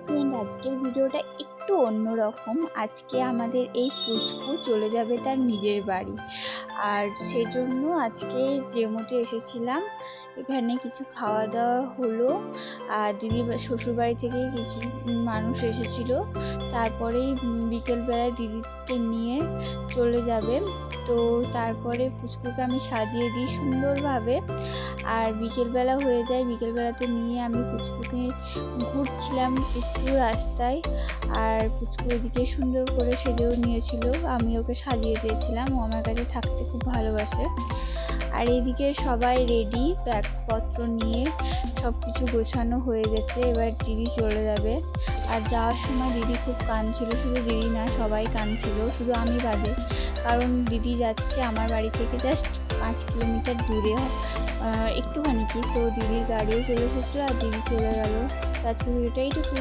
Friend, আজকের ভিডিওটা একটু অন্যরকম। আজকে আমাদের এই পুচকু চলে যাবে তার নিজের বাড়ি, আর সেজন্য আজকে যেমতে এসেছিলাম। এখানে কিছু খাওয়া দাওয়া হলো, আর দিদি শ্বশুরবাড়ি থেকে কিছু মানুষ এসেছিলো। তারপরেই বিকেলবেলায় দিদিকে নিয়ে চলে যাবে। তো তারপরে পুচকুকে আমি সাজিয়ে দিই সুন্দরভাবে, আর বিকেলবেলা হয়ে যায়। বিকেলবেলাতে নিয়ে আমি পুচকুকে ঘুরছিলাম একটু রাস্তায়, আর পুচকু এদিকে সুন্দর করে সেজেও নিয়েছিল। আমি ওকে সাজিয়ে দিয়েছিলাম, ও আমার কাছে থাকতে খুব ভালোবাসে। আর এদিকে সবাই রেডি, ব্যাগপত্র নিয়ে সব কিছু গোছানো হয়ে গেছে। এবার দিদি চলে যাবে। আর যাওয়ার সময় দিদি খুব কাঁদছিল, শুধু দিদি না সবাই কাঁদছিল, শুধু আমি বাদে। কারণ দিদি যাচ্ছে আমার বাড়ি থেকে জাস্ট 5 কিলোমিটার দূরে, একটুখানি কি। তো দিদির গাড়িও চলে এসেছিলো আর দিদি চলে গেল। আজকে ভিডিওটা এইটুকু।